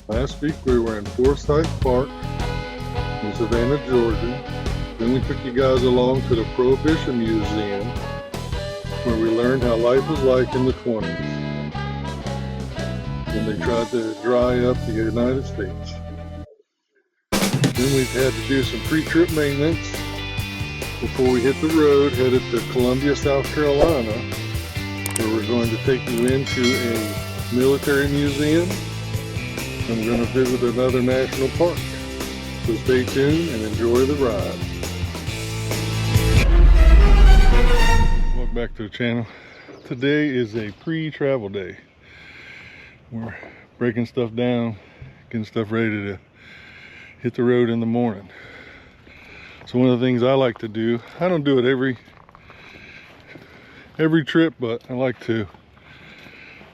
Last week we were in Forsyth Park in Savannah, Georgia. Then we took you guys along to the Prohibition Museum, where we learned how life was like in the 20s when they tried to dry up the United States. Then we had to do some pre-trip maintenance before we hit the road headed to Columbia, South Carolina, where we're going to take you into a military museum and we're going to visit another national park. So stay tuned and enjoy the ride. Welcome back to the channel. Today is a pre-travel day. We're breaking stuff down, getting stuff ready to hit the road in the morning. So one of the things I like to do, I don't do it every trip, but I like to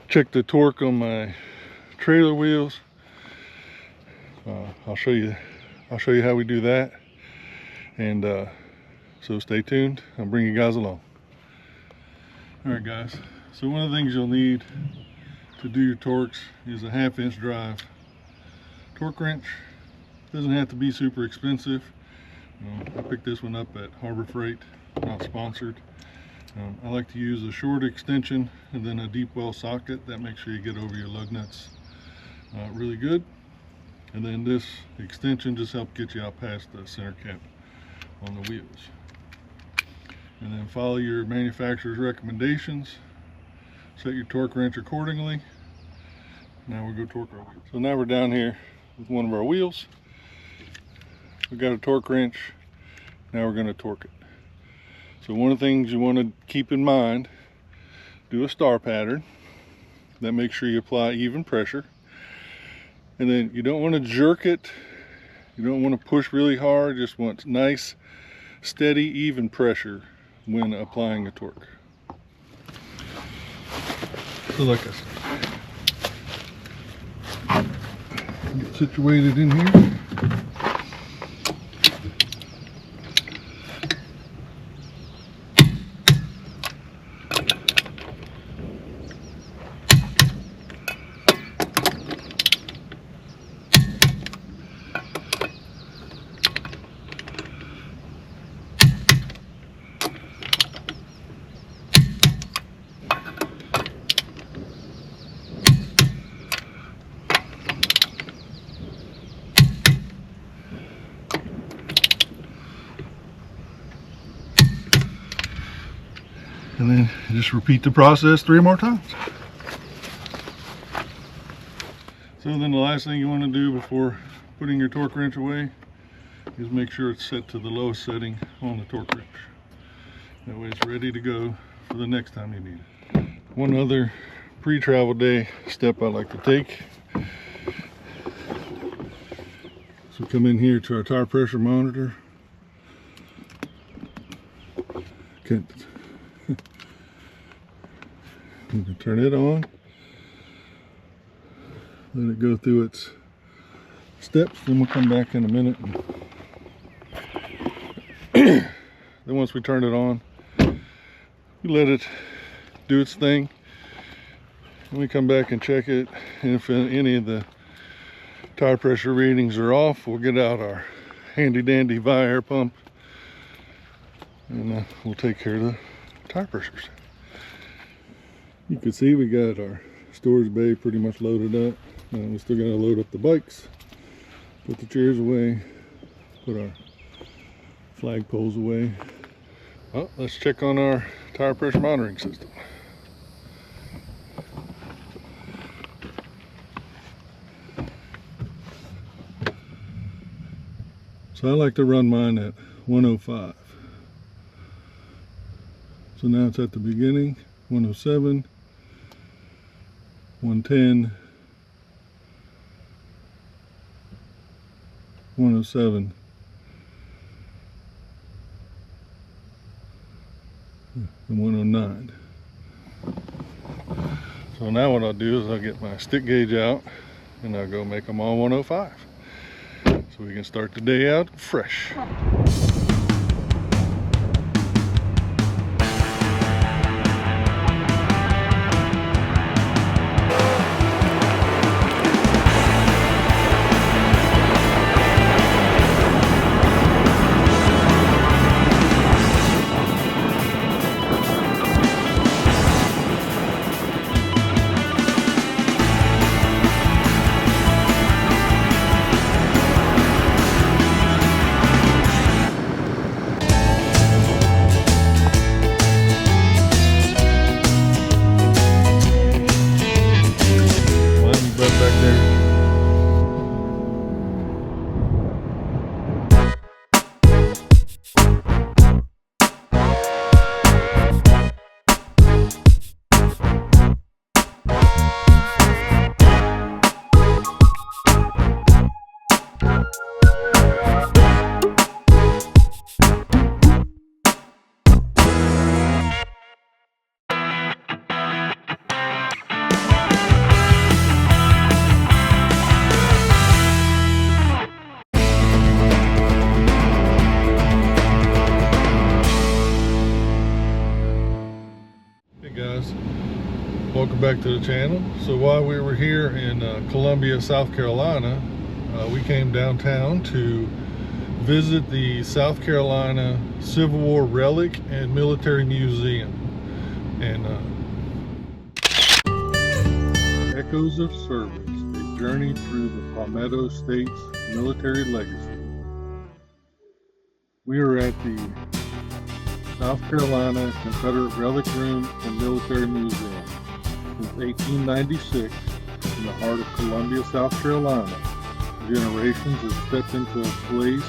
check the torque on my trailer wheels. I'll show you how we do that, and so stay tuned. I'll bring you guys along. All right, guys. So one of the things you'll need to do your torques is a 1/2 inch drive torque wrench. Doesn't have to be super expensive. I picked this one up at Harbor Freight, not sponsored. I like to use a short extension and then a deep well socket. That makes sure you get over your lug nuts really good. And then this extension just helps get you out past the center cap on the wheels. And then follow your manufacturer's recommendations. Set your torque wrench accordingly. Now we'll go torque our wheels. So now we're down here with one of our wheels. We got a torque wrench. Now we're going to torque it. So one of the things you want to keep in mind, do a star pattern. That makes sure you apply even pressure. And then you don't want to jerk it. You don't want to push really hard. Just want nice, steady, even pressure when applying a torque. So like I said, get situated in here. And then just repeat the process 3 more times. So then the last thing you want to do before putting your torque wrench away is make sure it's set to the lowest setting on the torque wrench. That way it's ready to go for the next time you need it. One other pre-travel day step I like to take. So come in here to our tire pressure monitor. You can turn it on, let it go through its steps, then we'll come back in a minute. Then once we turn it on, we let it do its thing, and we come back and check it, and if any of the tire pressure readings are off, we'll get out our handy dandy Vi-Air pump, and we'll take care of the tire pressures. You can see we got our storage bay pretty much loaded up. We still got to load up the bikes, put the chairs away, put our flag poles away. Well, let's check on our tire pressure monitoring system. So I like to run mine at 105. So now it's at the beginning, 107. 110, 107, and 109. So now what I'll do is I'll get my stick gauge out and I'll go make them all 105. So we can start the day out fresh. welcome back to the channel. So while we were here in Columbia, South Carolina, we came downtown to visit the South Carolina Civil War Relic and Military Museum. And Echoes of Service, a journey through the Palmetto State's military legacy. We are at the South Carolina Confederate Relic Room and Military Museum. Since 1896, in the heart of Columbia, South Carolina, generations have stepped into a place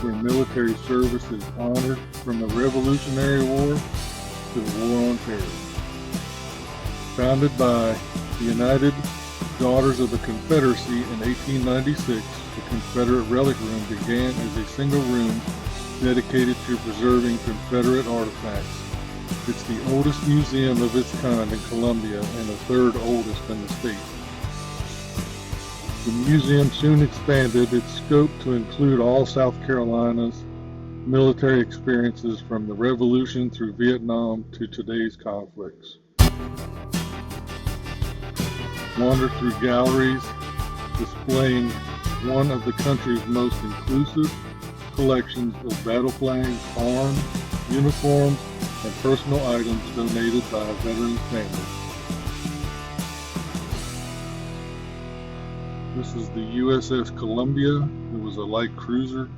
where military service is honored, from the Revolutionary War to the War on Terror. Founded by the United Daughters of the Confederacy in 1896, the Confederate Relic Room began as a single room dedicated to preserving Confederate artifacts. It's the oldest museum of its kind in Columbia and the third oldest in the state. The museum soon expanded its scope to include all South Carolina's military experiences from the Revolution through Vietnam to today's conflicts. Wander through galleries displaying one of the country's most inclusive collections of battle flags, arms, uniforms, and personal items donated by veterans' families. This is the USS Columbia. It was a light cruiser.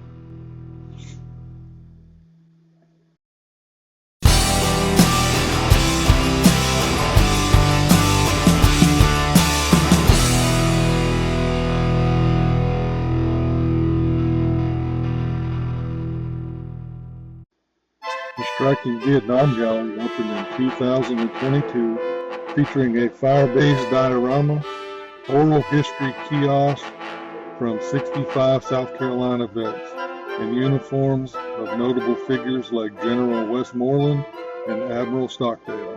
The striking Vietnam Gallery opened in 2022, featuring a fire-based diorama, oral history kiosk from 65 South Carolina vets, and uniforms of notable figures like General Westmoreland and Admiral Stockdale.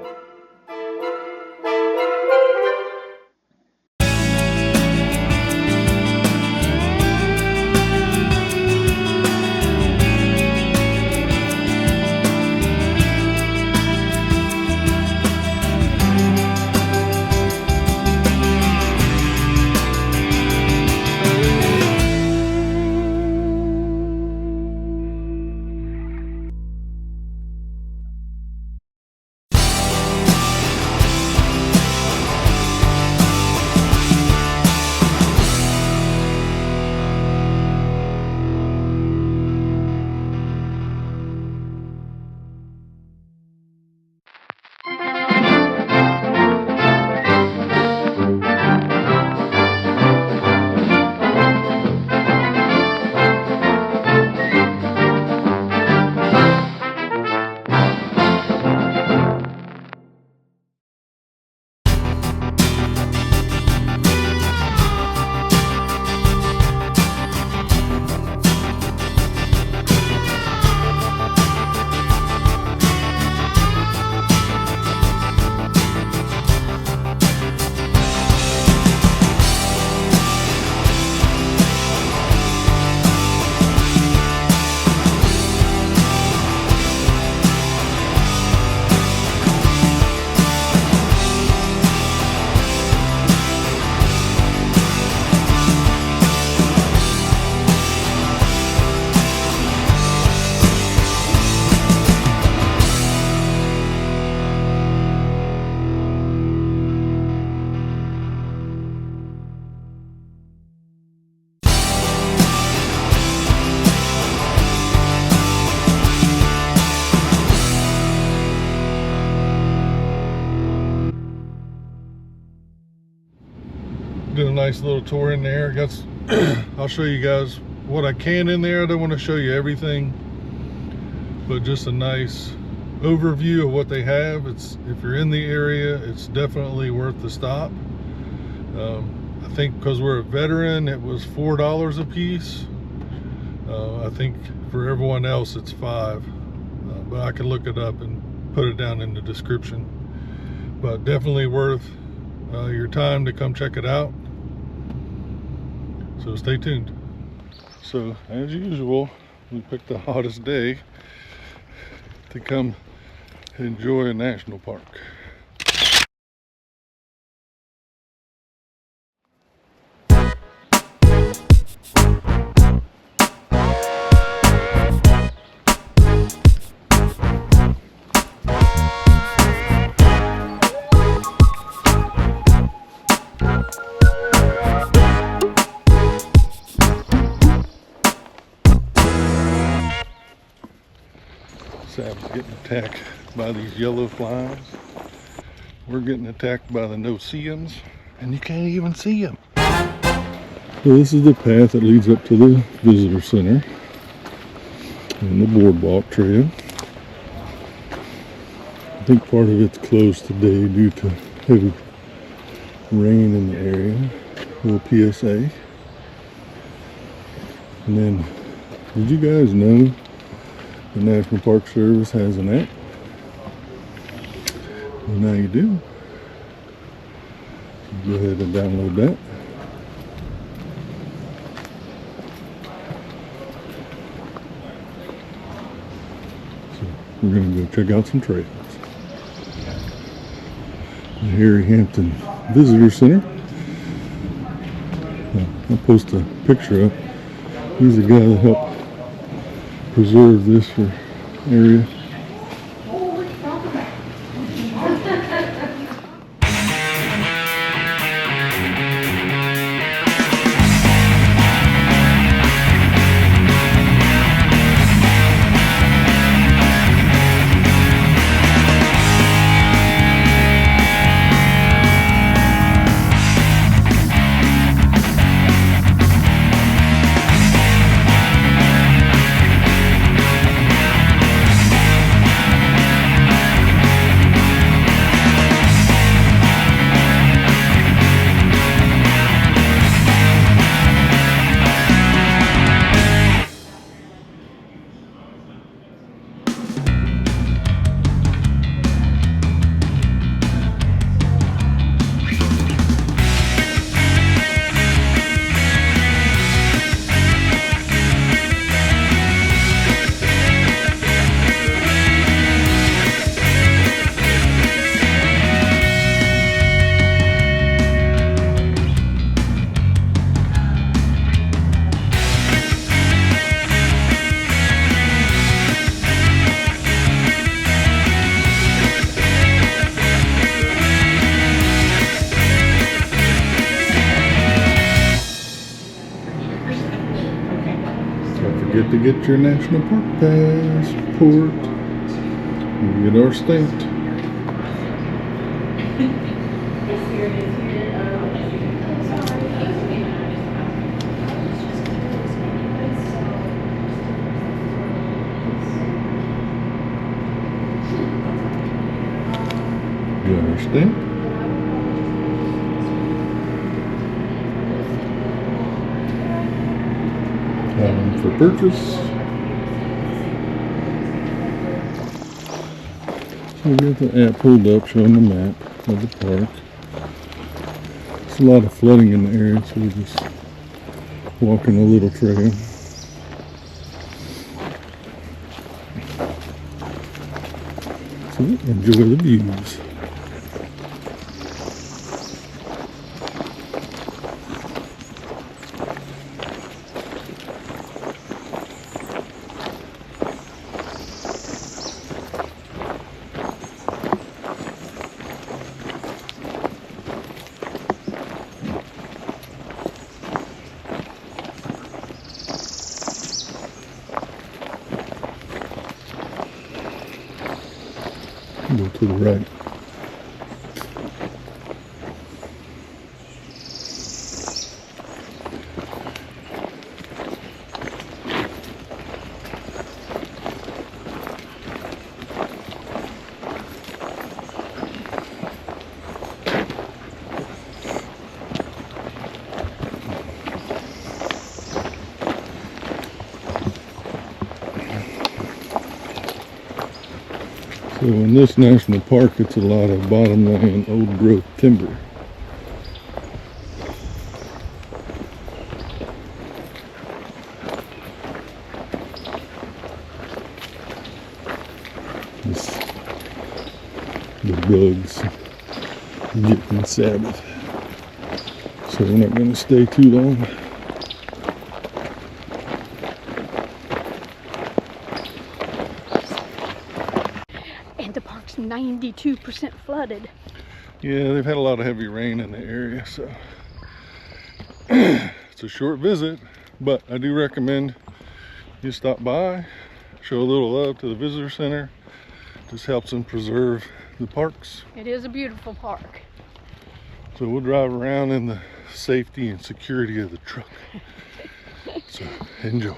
Did a nice little tour in there. I'll show you guys what I can in there. I don't want to show you everything, but just a nice overview of what they have. If you're in the area, it's definitely worth the stop. I think because we're a veteran, it was $4 a piece. I think for everyone else it's $5, but I can look it up and put it down in the description. But definitely worth your time to come check it out. So stay tuned. So as usual, we picked the hottest day to come enjoy a national park. Sab's getting attacked by these yellow flies. We're getting attacked by the no-see-ums, and you can't even see them. So this is the path that leads up to the visitor center and the boardwalk trail. I think part of it's closed today due to heavy rain in the area. A little PSA. And then, did you guys know the National Park Service has an app? Well, now you do. So go ahead and download that. So we're going to go check out some trails. The Harry Hampton Visitor Center. I'll post a picture up. He's the guy that helped preserve this area. Don't forget to get your National Park passport. We get our stamped. Got our stamp. For purchase. So we got the app pulled up showing the map of the park. There's a lot of flooding in the area, so we're just walking a little trail. So enjoy the views. Go to the right. So in this national park, it's a lot of bottomland old growth timber. The bugs getting savage. So we're not going to stay too long. And the park's 92% flooded. Yeah, they've had a lot of heavy rain in the area, so it's a short visit, but I do recommend you stop by, show a little love to the visitor center. Just helps them preserve the parks. It is a beautiful park. So we'll drive around in the safety and security of the truck. So enjoy.